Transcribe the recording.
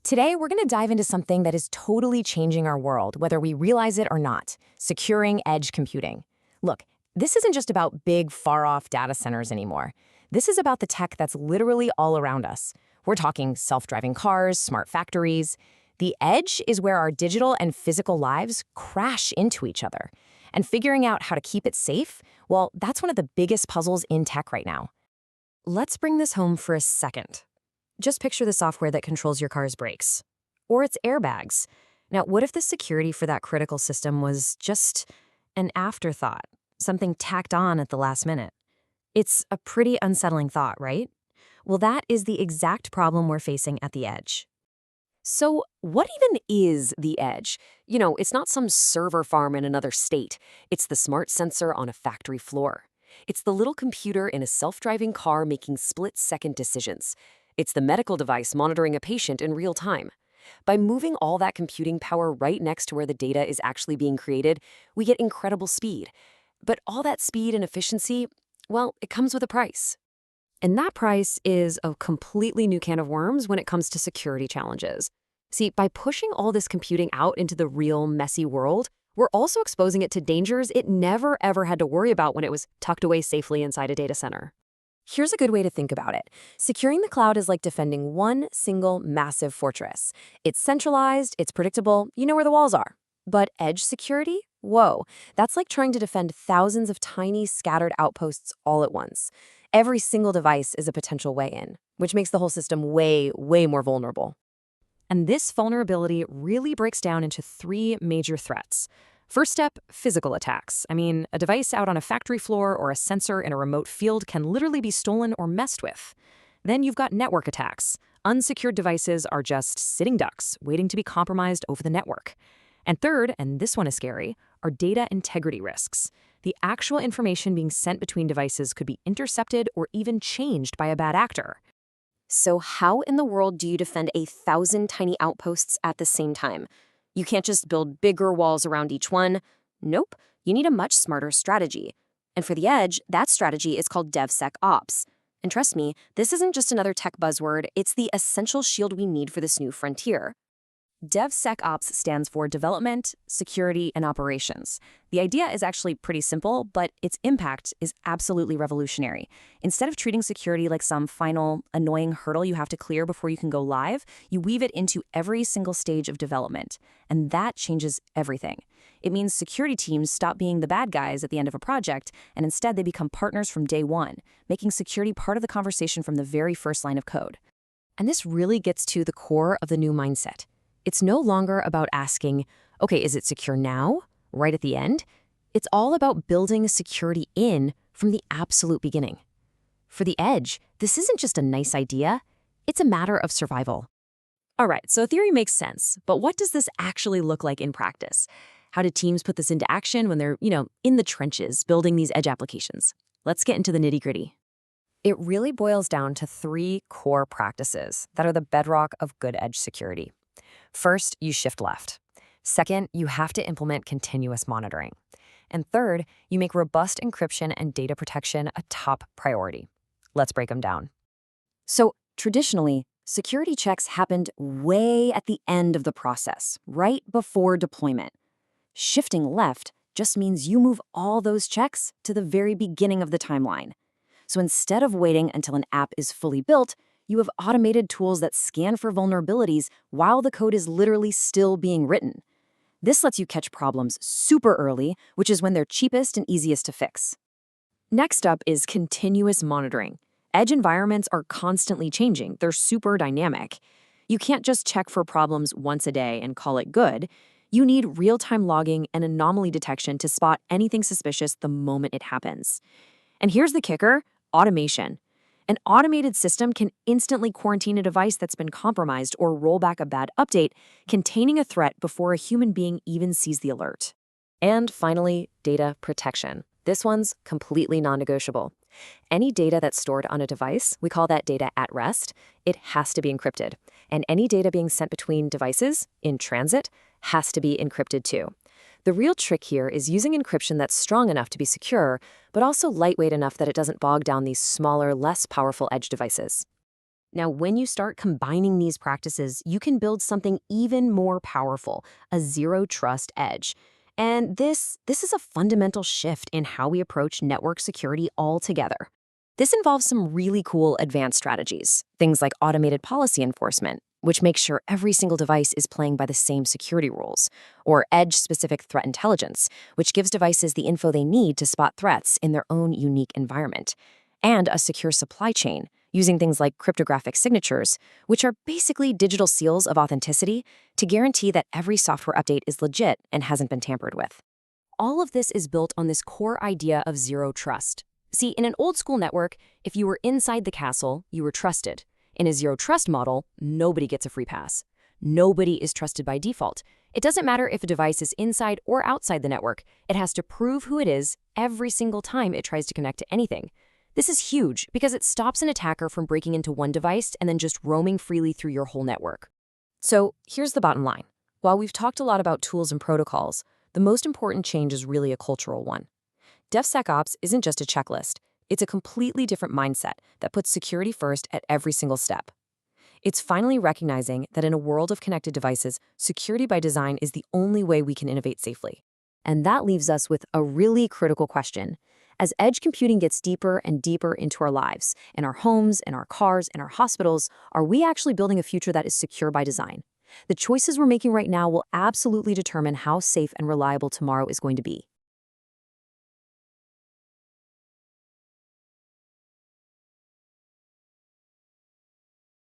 Today, we're going to dive into something that is totally changing our world, whether we realize it or not: securing edge computing. Look, this isn't just about big, far-off data centers anymore. This is about the tech that's literally all around us. We're talking self-driving cars, smart factories. The edge is where our digital and physical lives crash into each other. And figuring out how to keep it safe, well, that's one of the biggest puzzles in tech right now. Let's bring this home for a second. Just picture the software that controls your car's brakes, or its airbags. Now, what if the security for that critical system was just an afterthought, something tacked on at the last minute? It's a pretty unsettling thought, right? Well, that is the exact problem we're facing at the edge. So, what even is the edge? It's not some server farm in another state. It's the smart sensor on a factory floor. It's the little computer in a self-driving car making split-second decisions. It's the medical device monitoring a patient in real time. By moving all that computing power right next to where the data is actually being created, we get incredible speed. But all that speed and efficiency, well, it comes with a price. And that price is a completely new can of worms when it comes to security challenges. See, by pushing all this computing out into the real, messy world, we're also exposing it to dangers it never, ever had to worry about when it was tucked away safely inside a data center. Here's a good way to think about it. Securing the cloud is like defending one single massive fortress. It's centralized, it's predictable, you know where the walls are. But edge security? Whoa, that's like trying to defend thousands of tiny scattered outposts all at once. Every single device is a potential way in, which makes the whole system way, way more vulnerable. And this vulnerability really breaks down into three major threats. First step, physical attacks. A device out on a factory floor or a sensor in a remote field can literally be stolen or messed with. Then you've got network attacks. Unsecured devices are just sitting ducks, waiting to be compromised over the network. And third, and this one is scary, are data integrity risks. The actual information being sent between devices could be intercepted or even changed by a bad actor. So how in the world do you defend 1,000 tiny outposts at the same time? You can't just build bigger walls around each one. Nope, you need a much smarter strategy. And for the edge, that strategy is called DevSecOps. And trust me, this isn't just another tech buzzword, it's the essential shield we need for this new frontier. DevSecOps stands for Development, Security, and Operations. The idea is actually pretty simple, but its impact is absolutely revolutionary. Instead of treating security like some final, annoying hurdle you have to clear before you can go live, you weave it into every single stage of development. And that changes everything. It means security teams stop being the bad guys at the end of a project, and instead they become partners from day one, making security part of the conversation from the very first line of code. And this really gets to the core of the new mindset. It's no longer about asking, okay, is it secure now, right at the end? It's all about building security in from the absolute beginning. For the edge, this isn't just a nice idea, it's a matter of survival. All right, so theory makes sense, but what does this actually look like in practice? How do teams put this into action when they're, in the trenches building these edge applications? Let's get into the nitty-gritty. It really boils down to three core practices that are the bedrock of good edge security. First, you shift left. Second, you have to implement continuous monitoring. And third, you make robust encryption and data protection a top priority. Let's break them down. So, traditionally, security checks happened way at the end of the process, right before deployment. Shifting left just means you move all those checks to the very beginning of the timeline. So instead of waiting until an app is fully built, you have automated tools that scan for vulnerabilities while the code is literally still being written. This lets you catch problems super early, which is when they're cheapest and easiest to fix. Next up is continuous monitoring. Edge environments are constantly changing. They're super dynamic. You can't just check for problems once a day and call it good. You need real-time logging and anomaly detection to spot anything suspicious the moment it happens. And here's the kicker: automation. An automated system can instantly quarantine a device that's been compromised or roll back a bad update containing a threat before a human being even sees the alert. And finally, data protection. This one's completely non-negotiable. Any data that's stored on a device, we call that data at rest, it has to be encrypted. And any data being sent between devices in transit has to be encrypted too. The real trick here is using encryption that's strong enough to be secure, but also lightweight enough that it doesn't bog down these smaller, less powerful edge devices. Now, when you start combining these practices, you can build something even more powerful, a zero-trust edge. And this is a fundamental shift in how we approach network security altogether. This involves some really cool advanced strategies, things like automated policy enforcement, which makes sure every single device is playing by the same security rules, or edge-specific threat intelligence, which gives devices the info they need to spot threats in their own unique environment, and a secure supply chain, using things like cryptographic signatures, which are basically digital seals of authenticity to guarantee that every software update is legit and hasn't been tampered with. All of this is built on this core idea of zero trust. See, in an old-school network, if you were inside the castle, you were trusted. In a zero-trust model, nobody gets a free pass. Nobody is trusted by default. It doesn't matter if a device is inside or outside the network. It has to prove who it is every single time it tries to connect to anything. This is huge because it stops an attacker from breaking into one device and then just roaming freely through your whole network. So here's the bottom line. While we've talked a lot about tools and protocols, the most important change is really a cultural one. DevSecOps isn't just a checklist. It's a completely different mindset that puts security first at every single step. It's finally recognizing that in a world of connected devices, security by design is the only way we can innovate safely. And that leaves us with a really critical question. As edge computing gets deeper and deeper into our lives, in our homes, in our cars, in our hospitals, are we actually building a future that is secure by design? The choices we're making right now will absolutely determine how safe and reliable tomorrow is going to be.